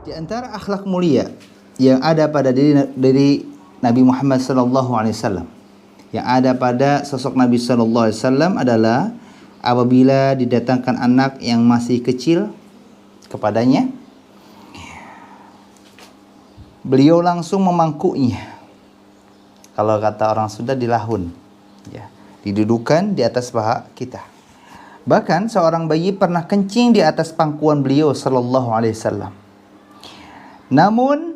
Di antara akhlak mulia yang ada pada diri Nabi Muhammad SAW, yang ada pada sosok Nabi SAW adalah apabila didatangkan anak yang masih kecil kepadanya, beliau langsung memangkuknya. Kalau kata orang Sunda, dilahun, ya, didudukan di atas paha kita. Bahkan seorang bayi pernah kencing di atas pangkuan beliau sallallahu alaihi wasallam. Namun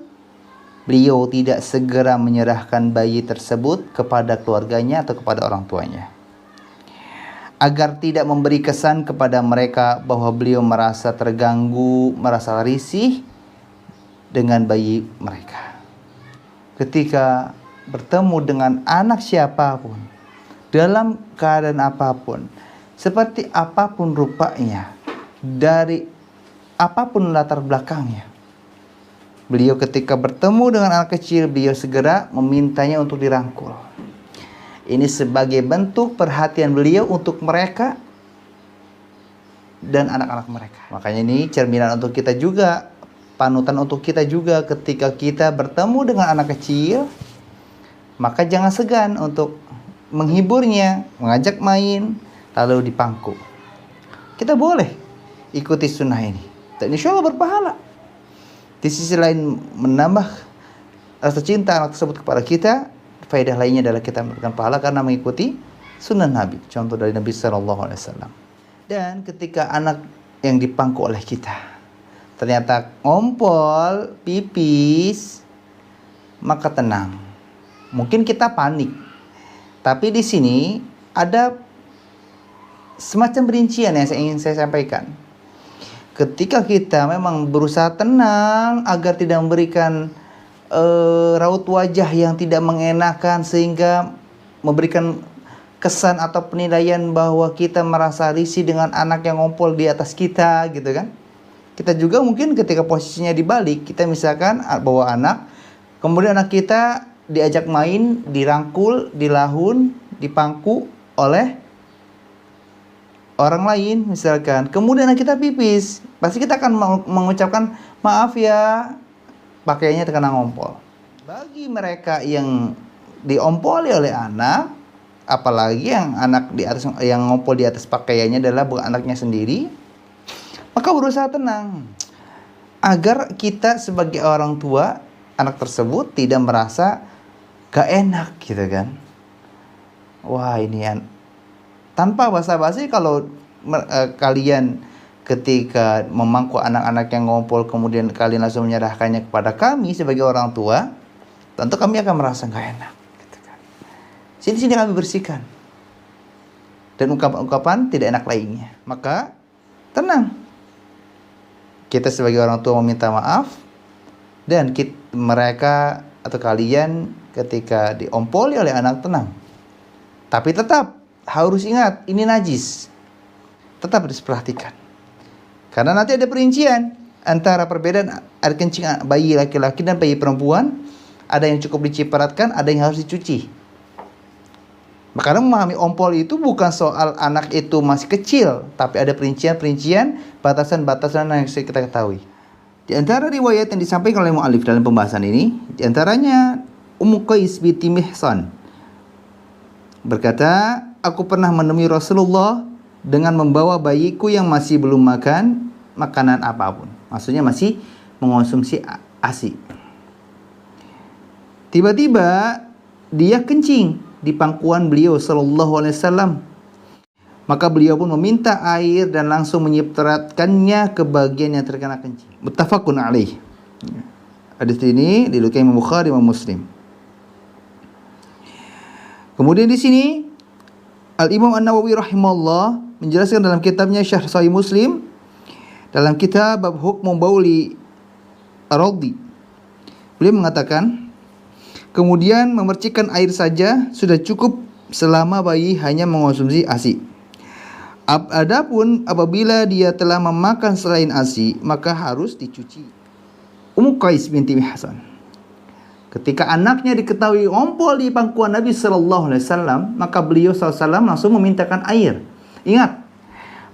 beliau tidak segera menyerahkan bayi tersebut kepada keluarganya atau kepada orang tuanya, agar tidak memberi kesan kepada mereka bahwa beliau merasa terganggu, merasa risih dengan bayi mereka. Ketika bertemu dengan anak siapapun, dalam keadaan apapun, seperti apapun rupanya, dari apapun latar belakangnya, beliau ketika bertemu dengan anak kecil, beliau segera memintanya untuk dirangkul. Ini sebagai bentuk perhatian beliau untuk mereka dan anak-anak mereka. Makanya ini cerminan untuk kita juga, panutan untuk kita juga. Ketika kita bertemu dengan anak kecil, maka jangan segan untuk menghiburnya, mengajak main, lalu dipangku. Kita boleh ikuti sunnah ini, dan insya Allah berpahala. Di sisi lain menambah rasa cinta anak tersebut kepada kita. Faedah lainnya adalah kita mendapatkan pahala karena mengikuti sunnah Nabi, contoh dari Nabi SAW. Dan ketika anak yang dipangku oleh kita ternyata ngompol, pipis, maka tenang. Mungkin kita panik, tapi di sini ada semacam rincian yang ingin saya sampaikan. Ketika kita memang berusaha tenang agar tidak memberikan raut wajah yang tidak mengenakan, sehingga memberikan kesan atau penilaian bahwa kita merasa risih dengan anak yang ngompol di atas kita, gitu kan. Kita juga mungkin ketika posisinya dibalik, kita misalkan bawa anak, kemudian anak kita diajak main, dirangkul, dilahun, dipangku oleh orang lain misalkan, kemudian kita pipis, pasti kita akan mengucapkan maaf ya, pakaiannya terkena ngompol. Bagi mereka yang diompoli oleh anak, apalagi yang anak di atas, yang ngompol di atas pakaiannya adalah bukan anaknya sendiri, maka berusaha tenang agar kita sebagai orang tua anak tersebut tidak merasa gak enak, gitu kan. Wah, ini tanpa basa-basi, kalau kalian ketika memangku anak-anak yang ngompol, kemudian kalian langsung menyerahkannya kepada kami sebagai orang tua, tentu kami akan merasa gak enak, gitu kan. Sini kami bersihkan, dan ungkapan-ungkapan tidak enak lainnya. Maka tenang, kita sebagai orang tua meminta maaf, dan mereka atau kalian ketika diompoli oleh anak, tenang. Tapi tetap harus ingat, ini najis, tetap harus perhatikan. Karena nanti ada perincian antara perbedaan air kencing bayi laki-laki dan bayi perempuan. Ada yang cukup diciparatkan, ada yang harus dicuci. Karena memahami ompol itu bukan soal anak itu masih kecil, tapi ada perincian-perincian, batasan-batasan yang harus kita ketahui. Di antara riwayat yang disampaikan oleh mu'alif dalam pembahasan ini, di antaranya Ummu Qais binti Mihsan berkata, aku pernah menemui Rasulullah dengan membawa bayiku yang masih belum makan makanan apapun. Maksudnya masih mengonsumsi ASI. Tiba-tiba dia kencing di pangkuan beliau sallallahu alaihi wasallam. Maka beliau pun meminta air dan langsung menyipratkannya ke bagian yang terkena kencing. Muttafaqun alaih. Hadis ini diriwayatkan Imam Bukhari dan Muslim. Kemudian di sini Al-Imam An-Nawawi rahimahullah menjelaskan dalam kitabnya Syarh Sahih Muslim, dalam kitab bab hukmu bauli ar-radhi, beliau mengatakan, kemudian memercikkan air saja sudah cukup selama bayi hanya mengonsumsi ASI. Adapun apabila dia telah memakan selain ASI, maka harus dicuci. Ummu Qais binti Mihsan, ketika anaknya diketahui ngompol di pangkuan Nabi sallallahu alaihi wasallam, maka beliau sallallahu alaihi wasallam langsung memintakan air. Ingat,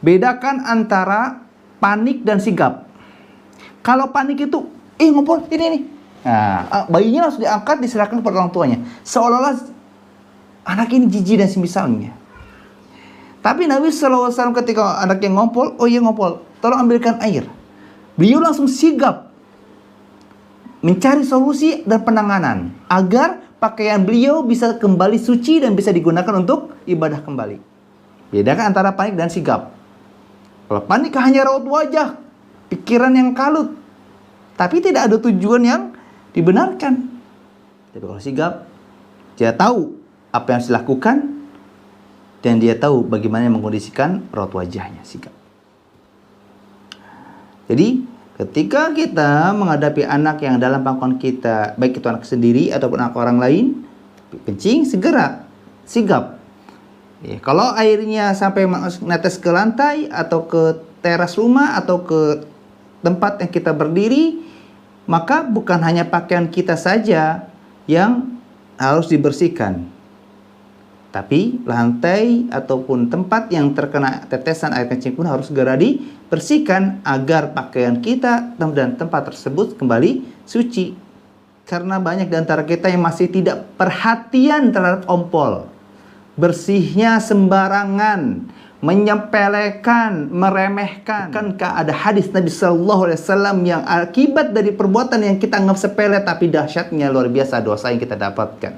bedakan antara panik dan sigap. Kalau panik itu ngompol, ini. Nah, bayinya langsung diangkat, diserahkan kepada orang tuanya. Seolah-olah anak ini jijik dan semisalnya. Tapi Nabi SAW ketika anaknya ngompol, oh iya ngompol, tolong ambilkan air. Beliau langsung sigap mencari solusi dan penanganan agar pakaian beliau bisa kembali suci dan bisa digunakan untuk ibadah kembali. Bedakan antara panik dan sigap. Kalau panik hanya raut wajah, pikiran yang kalut, tapi tidak ada tujuan yang dibenarkan. Tapi kalau sigap, dia tahu apa yang harus dilakukan dan dia tahu bagaimana mengkondisikan raut wajahnya, sigap. Jadi ketika kita menghadapi anak yang dalam pangkuan kita, baik itu anak sendiri ataupun anak orang lain, kencing segera, sigap. Ya, kalau airnya sampai menetes ke lantai atau ke teras rumah atau ke tempat yang kita berdiri, maka bukan hanya pakaian kita saja yang harus dibersihkan, tapi lantai ataupun tempat yang terkena tetesan air kencing pun harus segera dibersihkan agar pakaian kita dan tempat tersebut kembali suci. Karena banyak di antara kita yang masih tidak perhatian terhadap ompol, bersihnya sembarangan, menyepelekan, meremehkan. Bukankah ada hadis Nabi Sallallahu Alaihi Wasallam yang akibat dari perbuatan yang kita anggap sepele tapi dahsyatnya luar biasa dosa yang kita dapatkan?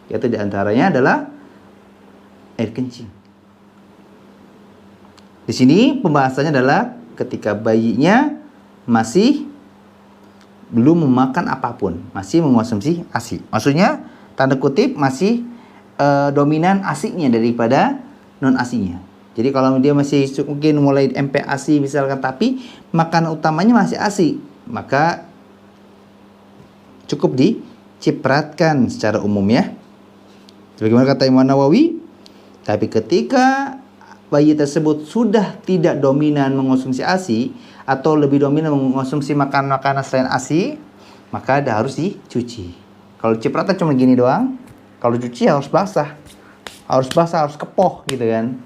Yaitu diantaranya adalah air kencing. Di sini pembahasannya adalah ketika bayinya masih belum memakan apapun, masih mengonsumsi ASI. Maksudnya tanda kutip masih dominan ASI-nya daripada non ASI-nya. Jadi kalau dia masih mungkin mulai MPASI misalkan, tapi makanan utamanya masih ASI, maka cukup dicipratkan secara umum ya. Sebagaimana kata Imam Nawawi, tapi ketika bayi tersebut sudah tidak dominan mengonsumsi ASI atau lebih dominan mengonsumsi makanan-makanan selain ASI, maka harus dicuci. Kalau cipratan cuma gini doang, kalau cuci harus basah, harus kepoh gitu kan,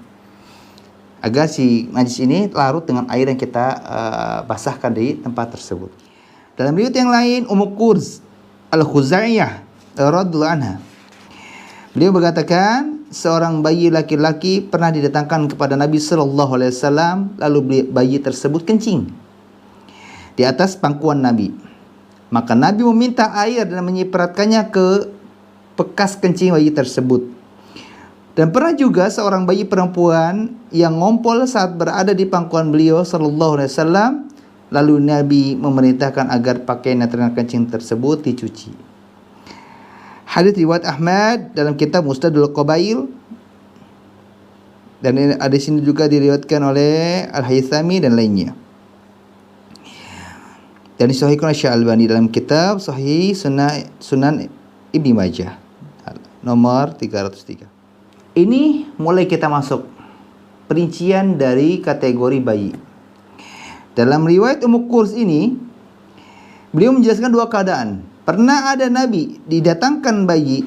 agar si najis ini larut dengan air yang kita basahkan di tempat tersebut. Dalam riwayat yang lain, Ummu Qurz Al-Khuzaiyah radhiyallahu anha, beliau berkatakan, seorang bayi laki-laki pernah didatangkan kepada Nabi Sallallahu Alaihi Wasallam, lalu bayi tersebut kencing di atas pangkuan Nabi. Maka Nabi meminta air dan menyipratkannya ke bekas kencing bayi tersebut. Dan pernah juga seorang bayi perempuan yang ngompol saat berada di pangkuan beliau Sallallahu Alaihi Wasallam, lalu Nabi memerintahkan agar pakaian yang terkena kencing tersebut dicuci. Hadits riwayat Ahmad dalam kitab Musnadul Qabail, dan ada sini juga diriwayatkan oleh Al-Haythami dan lainnya. Dan disahihkan oleh Syekh Albani dalam kitab Sahih Sunan Ibnu Majah nomor 303. Ini mulai kita masuk perincian dari kategori bayi. Dalam riwayat Ummu Qurz ini, beliau menjelaskan dua keadaan. Pernah ada Nabi didatangkan bayi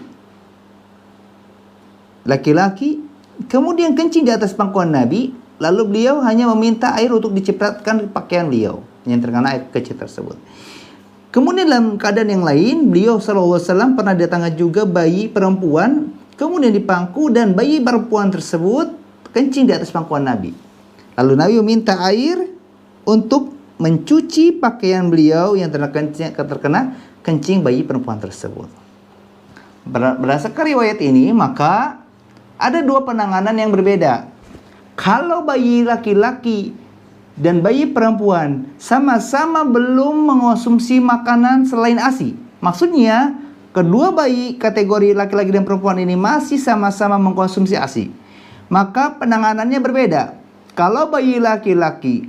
laki-laki, kemudian kencing di atas pangkuan Nabi, lalu beliau hanya meminta air untuk dicipratkan pakaian beliau yang terkena air kecil tersebut. Kemudian dalam keadaan yang lain, beliau SAW pernah datangkan juga bayi perempuan, kemudian dipangku dan bayi perempuan tersebut kencing di atas pangkuan Nabi. Lalu Nabi meminta air untuk mencuci pakaian beliau yang terkena kencing bayi perempuan tersebut. Berdasarkan riwayat ini, maka ada dua penanganan yang berbeda. Kalau bayi laki-laki dan bayi perempuan sama-sama belum mengonsumsi makanan selain ASI, maksudnya kedua bayi kategori laki-laki dan perempuan ini masih sama-sama mengkonsumsi ASI, maka penanganannya berbeda. Kalau bayi laki-laki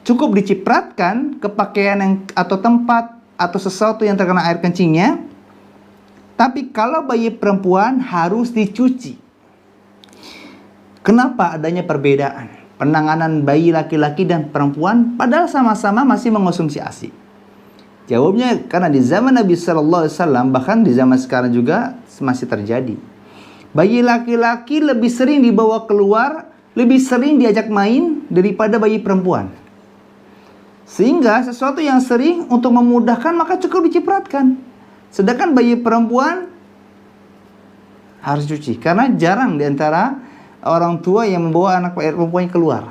cukup dicipratkan ke pakaian atau tempat atau sesuatu yang terkena air kencingnya, tapi kalau bayi perempuan harus dicuci. Kenapa adanya perbedaan penanganan bayi laki-laki dan perempuan padahal sama-sama masih mengonsumsi ASI? Jawabnya karena di zaman Nabi Sallallahu Alaihi Wasallam, bahkan di zaman sekarang juga masih terjadi. Bayi laki-laki lebih sering dibawa keluar, lebih sering diajak main daripada bayi perempuan. Sehingga sesuatu yang sering untuk memudahkan maka cukup dicipratkan. Sedangkan bayi perempuan harus cuci. Karena jarang diantara orang tua yang membawa anak perempuannya keluar.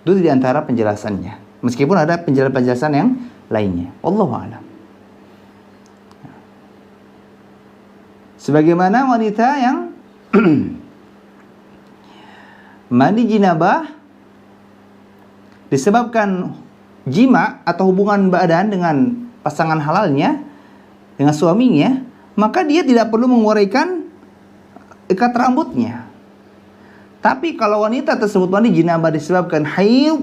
Itu diantara penjelasannya. Meskipun ada penjelasan yang lainnya. Wallahu a'lam. Sebagaimana wanita yang mandi jinabah disebabkan jima atau hubungan badan dengan pasangan halalnya, dengan suaminya, maka dia tidak perlu menguraikan ikat rambutnya. Tapi kalau wanita tersebut mandi jinabah disebabkan haid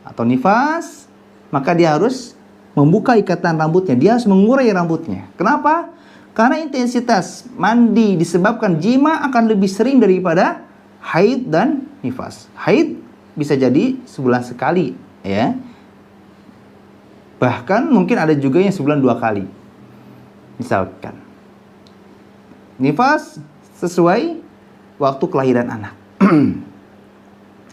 atau nifas, maka dia harus membuka ikatan rambutnya, dia harus mengurai rambutnya. Kenapa? Karena intensitas mandi disebabkan jima akan lebih sering daripada haid dan nifas. Haid bisa jadi sebulan sekali, ya. Bahkan mungkin ada juga yang sebulan 2 kali. Misalkan. Nifas sesuai waktu kelahiran anak.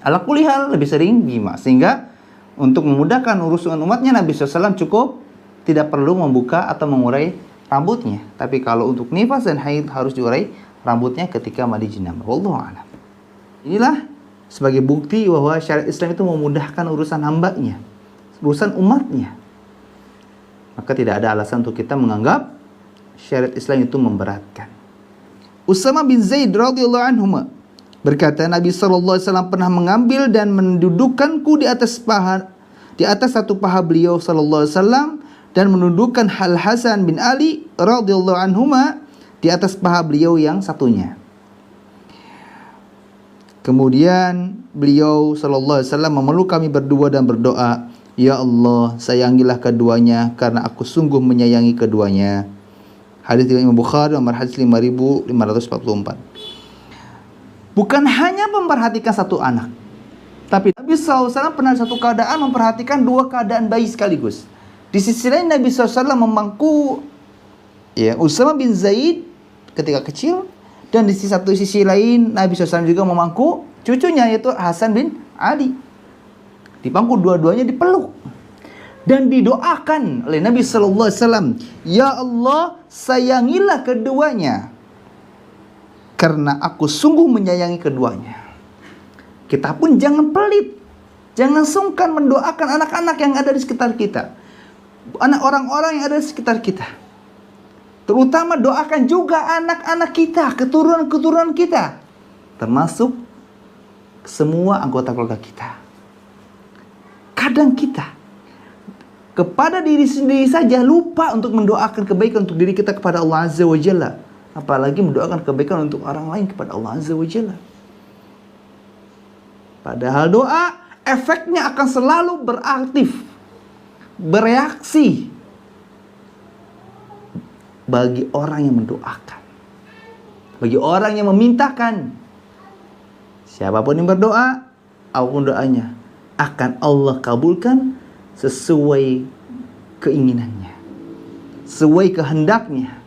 Ala kulli hal lebih sering jima. Sehingga untuk memudahkan urusan umatnya, Nabi SAW cukup tidak perlu membuka atau mengurai rambutnya. Tapi kalau untuk nifas dan haid harus diurai rambutnya ketika mandi jinabah. Wallahu a'lam. Inilah sebagai bukti bahwa syariat Islam itu memudahkan urusan hambanya, urusan umatnya. Maka tidak ada alasan untuk kita menganggap syariat Islam itu memberatkan. Usama bin Zaid radhiyallahu anhu berkata, Nabi SAW pernah mengambil dan mendudukkanku di atas satu paha beliau SAW, dan menundukkan Al Hasan bin Ali radhiyallahu anhuma di atas paha beliau yang satunya. Kemudian beliau sallallahu alaihi wasallam memeluk kami berdua dan berdoa, "Ya Allah, sayangilah keduanya karena aku sungguh menyayangi keduanya." Hadis riwayat Imam Bukhari nomor hadis 5544. Bukan hanya memperhatikan satu anak, tapi Nabi SAW pernah satu keadaan memperhatikan 2 keadaan bayi sekaligus. Di sisi lain Nabi SAW memangku Usama bin Zaid ketika kecil, dan di sisi lain Nabi SAW juga memangku cucunya yaitu Hasan bin Ali. Dipangku dua-duanya, dipeluk dan didoakan oleh Nabi SAW, "Ya Allah, sayangilah keduanya karena aku sungguh menyayangi keduanya." Kita pun jangan pelit, jangan sungkan mendoakan anak-anak yang ada di sekitar kita, orang-orang yang ada di sekitar kita. Terutama doakan juga anak-anak kita, keturunan-keturunan kita, termasuk semua anggota keluarga kita. Kadang kita kepada diri sendiri saja lupa untuk mendoakan kebaikan untuk diri kita kepada Allah Azza wa Jalla, apalagi mendoakan kebaikan untuk orang lain kepada Allah Azza wa Jalla. Padahal doa efeknya akan selalu beraktif, bereaksi bagi orang yang mendoakan, bagi orang yang memintakan. Siapapun yang berdoa, apapun doanya, akan Allah kabulkan sesuai keinginannya, sesuai kehendaknya.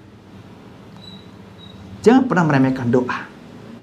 Jangan pernah meremehkan doa.